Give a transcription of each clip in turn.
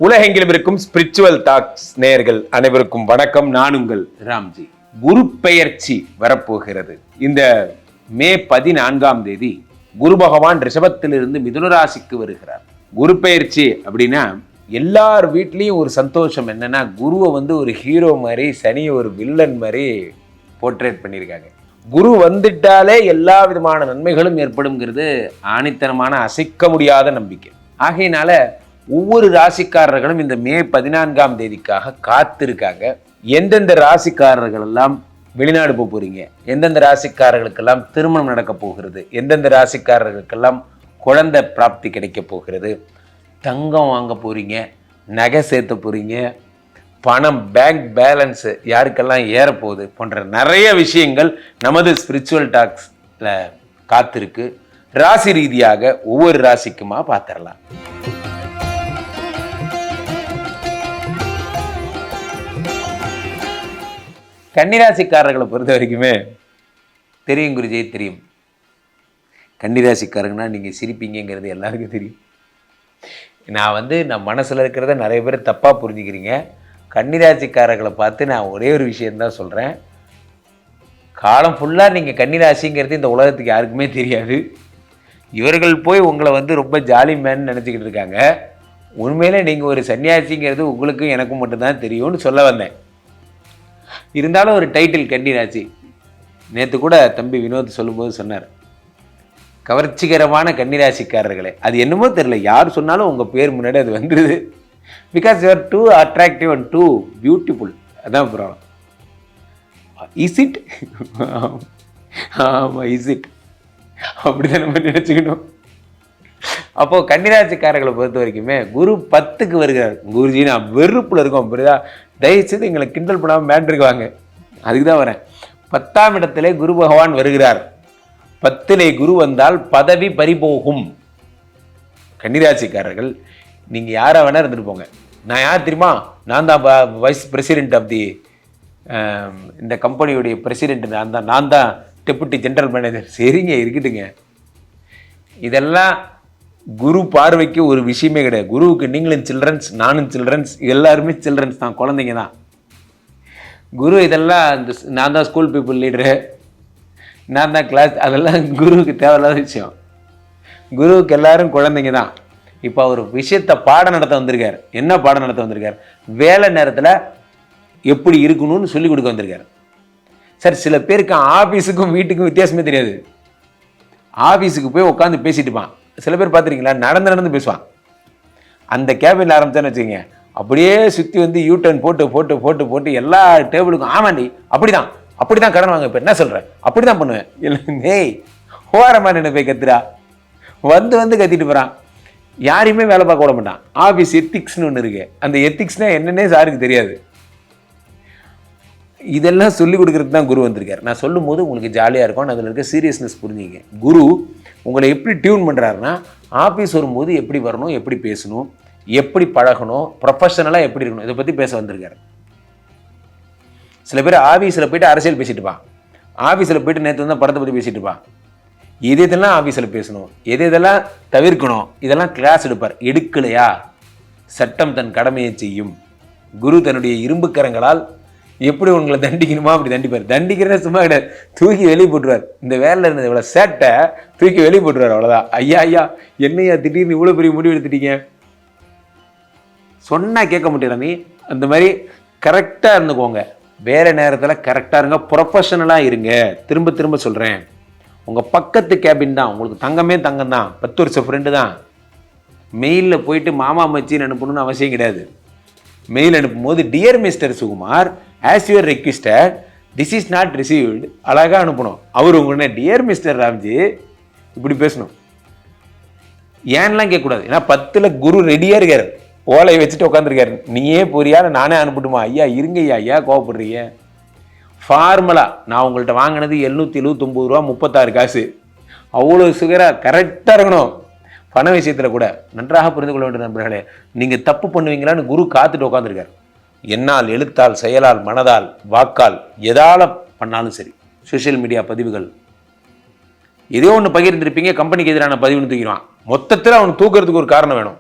உலகெங்கிலும் இருக்கும் spiritual tax நேயர்கள் அனைவருக்கும் வணக்கம். நான் உங்கள் ராம்ஜி. குரு பெயர்ச்சி வரப்போகிறது. இந்த மே 14 குரு பகவான் ரிஷபத்திலிருந்து மிதுன ராசிக்கு வருகிறார். குரு பெயர்ச்சி அப்படின்னா எல்லார் வீட்லேயும் ஒரு சந்தோஷம் என்னன்னா, குருவை ஒரு ஹீரோ மாதிரி, சனியை ஒரு வில்லன் மாதிரி போர்ட்ரேட் பண்ணியிருக்காங்க. குரு வந்துட்டாலே எல்லா விதமான நன்மைகளும் ஏற்படுங்கிறது ஆணித்தனமான அசைக்க முடியாத நம்பிக்கை. ஆகையினால ஒவ்வொரு ராசிக்காரர்களும் இந்த மே 14 காத்திருக்காங்க. எந்தெந்த ராசிக்காரர்கள் எல்லாம் வெளிநாடு போக போறீங்க, எந்தெந்த ராசிக்காரர்களுக்கெல்லாம் திருமணம் நடக்க போகிறது, எந்தெந்த ராசிக்காரர்களுக்கெல்லாம் குழந்தை பிராப்தி கிடைக்க போகிறது, தங்கம் வாங்க போறீங்க, நகை சேர்த்த போறீங்க, பணம் பேங்க் பேலன்ஸ் யாருக்கெல்லாம் ஏறப்போகுது போன்ற நிறைய விஷயங்கள் நமது ஸ்பிரிச்சுவல் டாக்ஸ்ல காத்திருக்கு. ராசி ரீதியாக ஒவ்வொரு ராசிக்குமா பார்த்துடலாம். கன்னிராசிக்காரர்களை பொறுத்த வரைக்குமே தெரியும் குருஜி, தெரியும். கன்னிராசிக்காரங்கன்னா நீங்கள் சிரிப்பீங்கிறது எல்லாருக்கும் தெரியும். நான் மனசில் இருக்கிறத நிறைய பேர் தப்பாக புரிஞ்சுக்கிறீங்க. கன்னிராசிக்காரர்களை பார்த்து நான் ஒரே ஒரு விஷயந்தான் சொல்கிறேன். காலம் ஃபுல்லாக நீங்கள் கன்னிராசிங்கிறது இந்த உலகத்துக்கு யாருக்குமே தெரியாது. இவர்கள் போய் உங்களை ரொம்ப ஜாலி மேன்னு நினச்சிக்கிட்டு இருக்காங்க. உண்மையிலே நீங்கள் ஒரு சன்னியாசிங்கிறது உங்களுக்கும் எனக்கும் மட்டும்தான் தெரியும்னு சொல்ல வந்தேன். இருந்தாலும் ஒரு டைட்டில் கன்னிராசி. நேற்று கூட தம்பி வினோத் சொல்லும்போது சொன்னார், கவர்ச்சிகரமான கன்னிராசிக்காரர்களே. அது என்னமோ தெரியல, யார் சொன்னாலும் உங்கள் பேர் முன்னாடி அது வந்துடுது. Because you are too attractive and too beautiful. அதான் ப்ராப்ளம். Is it? ஆமாம், இஸ் இட்? அப்படிதான் நம்ம நினச்சிக்கணும். அப்போது கன்னிராசிக்காரர்களை பொறுத்த வரைக்குமே குரு 10க்கு வருகிறார். குருஜி நான் வெறுப்பில் இருக்கோம், புரியுதா? தயவுசெய்து எங்களை கிண்டல் பண்ணாமல் மேட்ருக்கு வாங்க. அதுக்கு தான் வரேன். 10ஆம் இடத்திலே குரு பகவான் வருகிறார். 10லே குரு வந்தால் பதவி பறிபோகும். கன்னிராசிக்காரர்கள் நீங்கள் யாரை வேணா இருந்துட்டு போங்க. நான் யார் தெரியுமா? நான் தான் வைஸ் பிரசிடென்ட் ஆஃப் தி இந்த கம்பெனியுடைய பிரசிடென்ட். நான் தான் டெப்புட்டி ஜெனரல் மேனேஜர். சரிங்க, இருக்கட்டுங்க. இதெல்லாம் குரு பார்வைக்கு ஒரு விஷயமே கிடையாது. குருவுக்கு நீங்களும் சில்ட்ரன்ஸ், நானும் சில்ட்ரன்ஸ், எல்லாருமே சில்ட்ரன்ஸ் தான், குழந்தைங்க தான். குரு இதெல்லாம் நான் தான் ஸ்கூல் பீப்புள் லீடரு, நான் தான் கிளாஸ், அதெல்லாம் குருவுக்கு தேவையில்லாத விஷயம். குருவுக்கு எல்லாரும் குழந்தைங்க தான். இப்போ அவர் விஷயத்தை பாடம் நடத்த வந்திருக்கார். என்ன பாடம் நடத்த வந்திருக்கார்? வேலை நேரத்தில் எப்படி இருக்கணும்னு சொல்லி கொடுக்க வந்திருக்கார். சார், சில பேருக்கு ஆஃபீஸுக்கும் வீட்டுக்கும் வித்தியாசமே தெரியாது. ஆஃபீஸுக்கு போய் உட்காந்து பேசிட்டுப்பான். சில பேர் பார்த்துருக்கீங்களா, நடந்து பேசுவான். அந்த கேபினில் ஆரம்பிச்சான்னு வச்சுக்கோங்க, அப்படியே சுற்றி யூடர்ன் போட்டு எல்லா டேபிளுக்கும் ஆமாண்டி அப்படி தான் கடன் வாங்க. இப்போ என்ன சொல்கிறேன், அப்படி தான் பண்ணுவேன். ஏய், ஓரமாக நின்று போய் கத்துறா. வந்து கத்திட்டு போகிறான். யாரையுமே வேலை பார்க்க விட மாட்டான். ஆஃபீஸ் எத்திக்ஸ்னு ஒன்று இருக்கு. அந்த எத்திக்ஸ்னால் என்னன்னே சாருக்கு தெரியாது. இதெல்லாம் சொல்லிக் கொடுக்கறது தான் குரு வந்திருக்கார். நான் சொல்லும் போது உங்களுக்கு ஜாலியாக இருக்கும், அதில் இருக்க சீரியஸ்னஸ் புரிஞ்சுங்க. குரு உங்களை எப்படி டியூன் பண்ணுறாருன்னா, ஆஃபீஸ் வரும்போது எப்படி வரணும், எப்படி பேசணும், எப்படி பழகணும், ப்ரொஃபஷனலாக எப்படி இருக்கணும், இதை பற்றி பேச வந்திருக்காரு. சில பேர் ஆஃபீஸில் போய்ட்டு அரசியல் பேசிட்டுப்பான். ஆஃபீஸில் போய்ட்டு நேற்று படத்தை பற்றி பேசிட்டுப்பான். இதெல்லாம் ஆஃபீஸில் பேசணும், எதெல்லாம் தவிர்க்கணும், இதெல்லாம் கிளாஸ் எடுப்பார். எடுக்கலையா சட்டம் தன் கடமையை செய்யும். குரு தன்னுடைய இரும்பு கரங்களால் எப்படி உங்களை தண்டிக்கணுமா அப்படி தண்டிப்பார். தண்டிக்கிறதே சும்மா கிடையாது, தூக்கி வெளியே போட்டுருவார். இந்த வேலையில் இருந்தது இவ்வளோ சேட்டை தூக்கி வெளியே போட்டுருவார். அவ்வளோதான். ஐயா என்னையா திடீர்னு இவ்வளோ பெரிய முடிவு எடுத்துட்டீங்க, சொன்னால் கேட்க மாட்டேன். நீ அந்த மாதிரி கரெக்டாக இருந்துக்கோங்க. வேறு நேரத்தில் கரெக்டாக இருங்க, ப்ரொஃபஷனலாக இருங்க. திரும்ப சொல்கிறேன், உங்கள் பக்கத்து கேபின் தான் உங்களுக்கு தங்கமே தங்கம் தான், 10 வருஷம் ஃப்ரெண்டு தான். மெயிலில் போயிட்டு மாமா மச்சின்னு அனுப்பணும்னு அவசியம் கிடையாது. மெயில் அனுப்பும்போது dear mister Sukumar, as your requested this is not received, அழகாக அனுப்பணும். அவர் உடனே டியர் மிஸ்டர் ராம்ஜி இப்படி பேசணும். ஏன்லாம் கேட்கக்கூடாது. ஏன்னா 10ல் குரு ரெடியாக இருக்கார், ஓலையை வச்சுட்டு உட்காந்துருக்காரு. நீயே போறியா, நானே அனுப்பட்டுமா? ஐயா இருங்க ஐயா கோவப்படுறீங்க. ஃபார்மலாக நான் உங்கள்கிட்ட வாங்கினது 779 ரூபா 36 காசு. அவ்வளோ சுகராக கரெக்டாக இருக்கணும். பண விஷயத்தில் கூட நன்றாக புரிந்து கொள்ள வேண்டிய நண்பர்களே, நீங்கள் தப்பு பண்ணுவீங்களான்னு குரு காத்துட்டு உட்காந்துருக்கார். என்னால், எழுத்தால், செயலால், மனதால், வாக்கால், எதால பண்ணாலும் சரி. சோஷியல் மீடியா பதிவுகள் ஏதோ ஒன்று பகிர்ந்துருப்பீங்க, கம்பெனிக்கு எதிரான பதிவுன்னு தூக்கிடுவான். மொத்தத்தில் அவனுக்கு தூக்கிறதுக்கு ஒரு காரணம் வேணும்.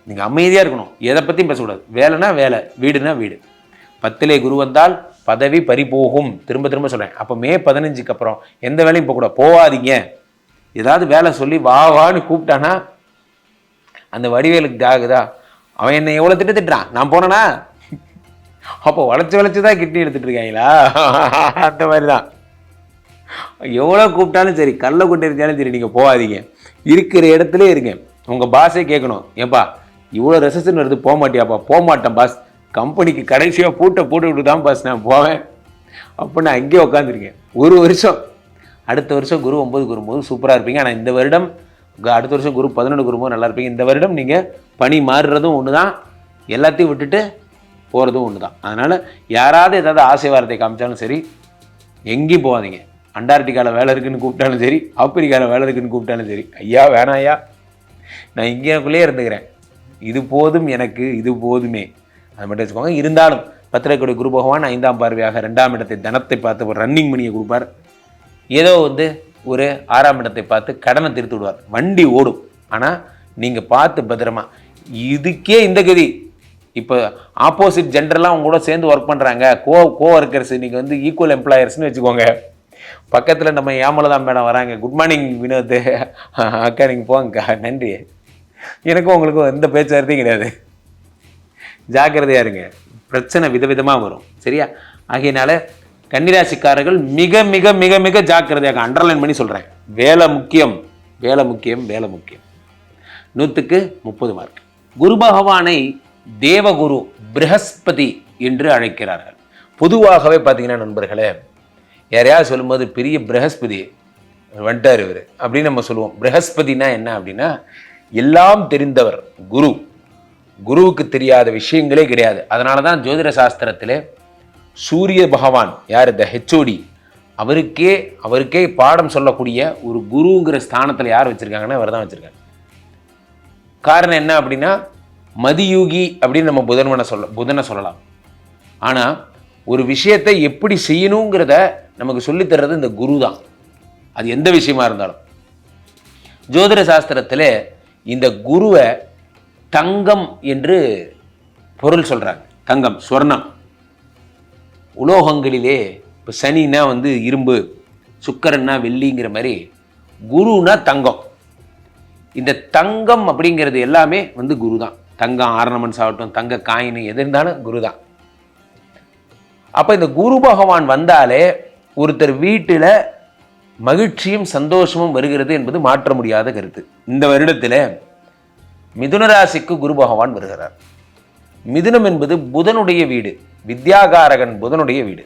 நீங்கள் அமைதியாக இருக்கணும், எதை பற்றியும் பேசக்கூடாது. வேலைனா வேலை, வீடுனா வீடு. 10லே குரு வந்தால் பதவி பறிபோகும். திரும்ப திரும்ப சொல்கிறேன். அப்போ மே 15க்கு அப்புறம் எந்த வேலையும் போகக்கூடாது, போகாதீங்க. ஏதாவது வேலை சொல்லி வான்னு கூப்பிட்டானா அந்த வடிவேலுக்கு ஆகுதா, அவன் என்னை எவ்வளோ திட்டுறான், நான் போனேனா அப்போ வளைச்சு தான் கிட்னி எடுத்துட்டு இருக்காங்களா, அந்த மாதிரி தான். எவ்வளோ கூப்பிட்டாலும் சரி, கல்லை கொண்டு இருந்தாலும் சரி, நீங்கள் போகாதீங்க, இருக்கிற இடத்துல இருங்க. உங்கள் பாஸே கேட்கணும், ஏப்பா இவ்வளோ ரெசன் வருது போக மாட்டியாப்பா, போக மாட்டேன் பாஸ், கம்பெனிக்கு கடைசியாக பூட்டை போட்டு விட்டு தான் பாஸ் நான் போவேன் அப்போ நான் அங்கேயே உட்காந்துருக்கேன். ஒரு வருஷம், அடுத்த வருஷம் குரு 9 வரும்போது சூப்பராக இருப்பீங்க. ஆனால் இந்த வருடம் அடுத்த வருஷம் குரு 11 வரும்போது நல்லா இருப்பீங்க. இந்த வருடம் நீங்கள் பணி மாறுறதும் ஒன்று தான், எல்லாத்தையும் விட்டுட்டு போகிறதும் ஒன்று தான். அதனால் யாராவது ஏதாவது ஆசை வார்த்தை காமிச்சாலும் சரி, எங்கேயும் போகாதீங்க. அண்டார்டிகாவில் வேலை இருக்குன்னு கூப்பிட்டாலும் சரி, ஆப்பிரிக்காவில் வேலை இருக்குன்னு கூப்பிட்டாலும் சரி, ஐயா வேணாம் ஐயா, நான் இங்கேக்குள்ளேயே இருந்துக்கிறேன், இது போதும் எனக்கு, இது போதுமே, அதை மட்டும் வச்சுக்கோங்க. இருந்தாலும் 10க்குடைய குரு பகவான் 5ஆம் பார்வையாக 2ஆம் இடத்தை தனத்தை பார்த்து ஒரு ரன்னிங் மணியை கொடுப்பார். ஏதோ ஒரு 6ஆம் இடத்தை பார்த்து கடனை திருத்து விடுவார். வண்டி ஓடும், ஆனால் நீங்கள் பார்த்து பத்திரமா. இதுக்கே இந்த கதி. இப்போ ஆப்போசிட் ஜெண்டர்லாம் அவங்க கூட சேர்ந்து ஒர்க் பண்ணுறாங்க, கோ ஒர்க்கர்ஸ், நீங்கள் ஈக்குவல் எம்ப்ளாயர்ஸ்னு வச்சுக்கோங்க. பக்கத்தில் நம்ம ஏமலை தான் மேடம் வராங்க, குட் மார்னிங் வினோத் அக்கா, நீங்கள் போங்கக்கா, நன்றி, எனக்கும் உங்களுக்கும் எந்த பேச்சுவார்த்தையும் கிடையாது, ஜாக்கிரதையாக இருங்க, பிரச்சனை விதவிதமாக வரும். சரியா? ஆகையினால கன்னிராசிக்காரர்கள் மிக மிக மிக மிக ஜாக்கிரதையாக, அண்டர்லைன் பண்ணி சொல்கிறேன், வேலை முக்கியம், வேலை முக்கியம், வேலை முக்கியம். 100க்கு 30 மார்க். குரு பகவானை தேவகுரு ப்ரஹஸ்பதி என்று அழைக்கிறார்கள். பொதுவாகவே பார்த்தீங்கன்னா நண்பர்களே, யாரையாவது சொல்லும்போது பெரிய ப்ரஹஸ்பதி வந்துட்டார் இவர் அப்படின்னு நம்ம சொல்லுவோம். ப்ரஹஸ்பதினா என்ன அப்படின்னா, எல்லாம் தெரிந்தவர் குரு. குருவுக்கு தெரியாத விஷயங்களே கிடையாது. அதனால தான் ஜோதிட சாஸ்திரத்தில் சூரிய பகவான் யார், இந்த ஹெச்ஓடி, அவருக்கே பாடம் சொல்லக்கூடிய ஒரு குருங்கிற ஸ்தானத்தில் யார் வச்சுருக்காங்கன்னா இவர் தான் வச்சுருக்காங்க. காரணம் என்ன அப்படின்னா, மதியூகி அப்படின்னு நம்ம புதனை சொல்லலாம். ஆனால் ஒரு விஷயத்தை எப்படி செய்யணுங்கிறத நமக்கு சொல்லித்தர்றது இந்த குரு தான். அது எந்த விஷயமா இருந்தாலும். ஜோதிட சாஸ்திரத்தில் இந்த குருவை தங்கம் என்று பொருள் சொல்கிறாங்க. தங்கம், ஸ்வர்ணம். உலோகங்களிலே இப்போ சனின்னா இரும்பு, சுக்கரன்னா வெள்ளிங்கிற மாதிரி குருனா தங்கம். இந்த தங்கம் அப்படிங்கிறது எல்லாமே குரு தான். தங்கம் ஆர்னமெண்ட்ஸ் ஆகட்டும், தங்க காயின், எது இருந்தாலும் குரு தான். அப்போ இந்த குரு பகவான் வந்தாலே ஒருத்தர் வீட்டில் மகிழ்ச்சியும் சந்தோஷமும் வருகிறது என்பது மாற்ற முடியாத கருத்து. இந்த வருடத்தில் மிதுன ராசிக்கு குரு பகவான் வருகிறார். மிதுனம் என்பது புதனுடைய வீடு, வித்யாகாரகன் புதனுடைய வீடு.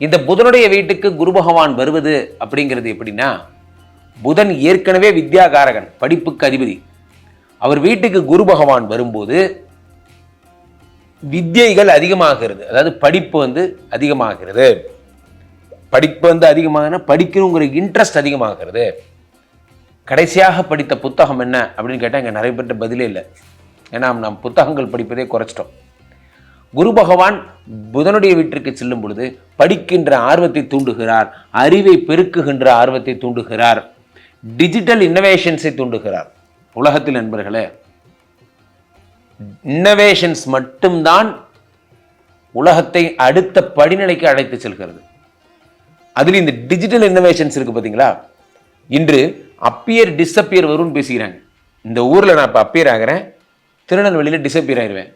இந்த புதனுடைய வீட்டுக்கு குரு பகவான் வருவது அப்படிங்கிறது எப்படின்னா, புதன் ஏற்கனவே வித்யாகாரகன், படிப்புக்கு அதிபதி. அவர் வீட்டுக்கு குரு பகவான் வரும்போது வித்யைகள் அதிகமாகிறது, அதாவது படிப்பு அதிகமாகிறது. படிப்பு அதிகமாக படிக்கணுங்கிற இன்ட்ரெஸ்ட் அதிகமாகிறது. கடைசியாக படித்த புத்தகம் என்ன அப்படின்னு கேட்டால் இங்கே நிறைய பேர்ட்ட பதிலே இல்லை. ஏன்னா நாம் புத்தகங்கள் படிப்பதே குறைச்சிட்டோம். குரு பகவான் புதனுடைய வீட்டிற்கு செல்லும் பொழுது படிக்கின்ற ஆர்வத்தை தூண்டுகிறார், அறிவை பெருக்குகின்ற ஆர்வத்தை தூண்டுகிறார், டிஜிட்டல் இன்னோவேஷன்ஸை தூண்டுகிறார். உலகத்தில் நண்பர்களே, இன்னோவேஷன்ஸ் மட்டும்தான் உலகத்தை அடுத்த படிநிலைக்கு அழைத்து செல்கிறது. அதில் இந்த டிஜிட்டல் இன்னோவேஷன்ஸ் இருக்கு பார்த்தீங்களா. இன்று அப்பியர் டிஸப்பியர் வரும்னு பேசிக்கிறாங்க. இந்த ஊரில் நான் இப்போ அப்பியர் ஆகிறேன், திருநெல்வேலியில் டிஸப்பியர் ஆயிடுவேன்,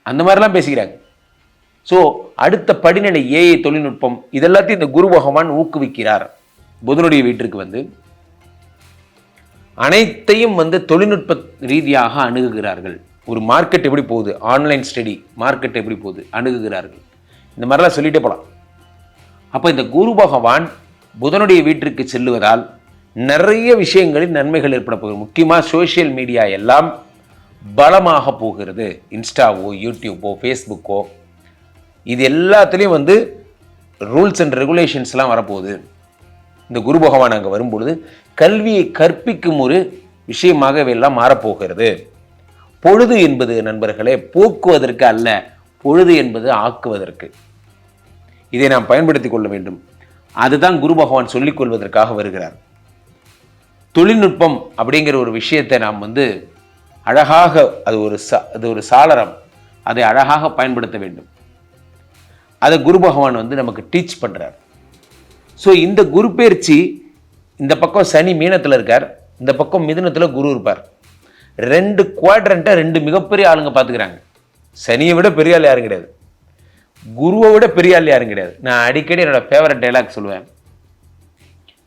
அந்த மாதிரிலாம் பேசிக்கிறாங்க. ஸோ அடுத்த படிநிலை ஏஐ தொழில்நுட்பம், இதெல்லாத்தையும் இந்த குரு பகவான் ஊக்குவிக்கிறார். புதனுடைய வீட்டிற்கு அனைத்தையும் தொழில்நுட்ப ரீதியாக அணுகுகிறார்கள். ஒரு மார்க்கெட் எப்படி போகுது, ஆன்லைன் ஸ்டடி மார்க்கெட் எப்படி போகுது, அணுகுகிறார்கள். இந்த மாதிரிலாம் சொல்லிட்டே போகலாம். அப்போ இந்த குரு பகவான் புதனுடைய வீட்டிற்கு செல்லுவதால் நிறைய விஷயங்களில் நன்மைகள் ஏற்பட போகுது. முக்கியமாக சோஷியல் மீடியா எல்லாம் பலமாக போகிறது. இன்ஸ்டாவோ, யூடியூப்போ, ஃபேஸ்புக்கோ, இது எல்லாத்துலேயும் ரூல்ஸ் அண்ட் ரெகுலேஷன்ஸ்லாம் வரப்போகுது. இந்த குரு பகவான் அங்கே வரும்பொழுது கல்வியை கற்பிக்கும் ஒரு விஷயமாக இவையெல்லாம் மாறப்போகிறது. பொழுது என்பது நண்பர்களே போக்குவதற்கு அல்ல, பொழுது என்பது ஆக்குவதற்கு. இதை நாம் பயன்படுத்தி கொள்ள வேண்டும். அதுதான் குரு பகவான் சொல்லிக் கொள்வதற்காக வருகிறார். தொழில்நுட்பம் அப்படிங்கிற ஒரு விஷயத்தை நாம் அழகாக அது ஒரு சாளரம், அதை அழகாக பயன்படுத்த வேண்டும். அதை குரு பகவான் வந்து நமக்கு டீச் பண்ணுறார். ஸோ இந்த குரு பயிற்சி, இந்த பக்கம் சனி மீனத்தில் இருக்கார், இந்த பக்கம் மிதுனத்தில் குரு இருப்பார். 2 குவாட்ரண்ட்டை 2 மிகப்பெரிய ஆளுங்க பார்த்துக்கிறாங்க. சனியை விட பெரிய ஆள் யாரும் கிடையாது, குருவை விட பெரிய ஆள் யாரும் கிடையாது. நான் அடிக்கடி என்னோட ஃபேவரட் டைலாக் சொல்லுவேன்,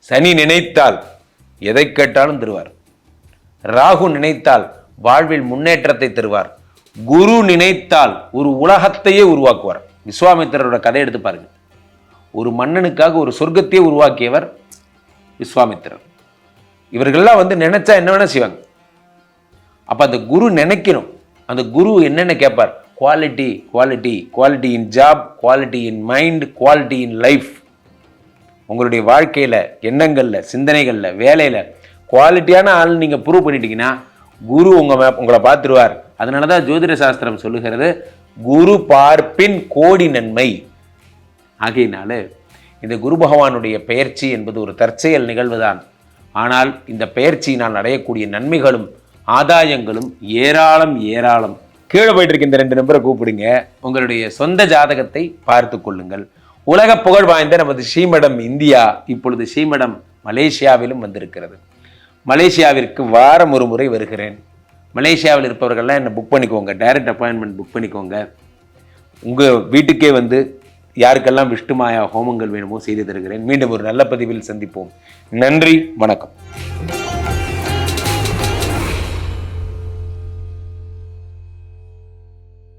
சனி நினைத்தால் எதை கேட்டாலும் தருவார், ராகு நினைத்தால் வாழ்வில் முன்னேற்றத்தை தருவார், குரு நினைத்தால் ஒரு உலகத்தையே உருவாக்குவார். விஸ்வாமித்திரரோட கதை எடுத்து பாருங்க. ஒரு மன்னனுக்காக ஒரு சொர்க்கத்தையே உருவாக்கியவர் விஸ்வாமித்திரர். இவர்கள்லாம் வந்து நினைச்சா என்ன வேணா செய்வாங்க. அப்ப அந்த குரு நினைக்கணும். அந்த குரு என்னென்ன கேட்பார்? Quality, quality, quality in job, quality in mind, quality in life. உங்களுடைய வாழ்க்கையில், எண்ணங்களில், சிந்தனைகளில், வேலையில் குவாலிட்டியான ஆள் நீங்கள் ப்ரூவ் பண்ணிட்டீங்கன்னா குரு உங்களை பார்த்துருவார். அதனால தான் ஜோதிட சாஸ்திரம் சொல்லுகிறது, குரு பார்ப்பின் கோடி நன்மை. ஆகையினால இந்த குரு பகவானுடைய பெயர்ச்சி என்பது ஒரு தற்செயல் நிகழ்வுதான். ஆனால் இந்த பெயர்ச்சியினால் அடையக்கூடிய நன்மைகளும் ஆதாயங்களும் ஏராளம் ஏராளம். கீழே போயிட்டு இருக்க இந்த 2 நம்பரை கூப்பிடுங்க, உங்களுடைய சொந்த ஜாதகத்தை பார்த்து கொள்ளுங்கள். உலக புகழ் வாய்ந்த நமது ஸ்ரீமடம் இந்தியா இப்பொழுது ஸ்ரீமடம் மலேசியாவிலும் வந்திருக்கிறது. மலேசியாவிற்கு வாரம் ஒரு முறை வருகிறேன். மலேசியாவில் இருப்பவர்கள்லாம் என்னை புக் பண்ணிக்கோங்க, டைரக்ட் அப்பாயின்மெண்ட் புக் பண்ணிக்கோங்க. உங்கள் வீட்டுக்கே வந்து யாருக்கெல்லாம் விஷ்ணுமாயா ஹோமங்கள் வேணுமோ செய்து தருகிறேன். மீண்டும் ஒரு நல்ல பதிவில் சந்திப்போம். நன்றி, வணக்கம்.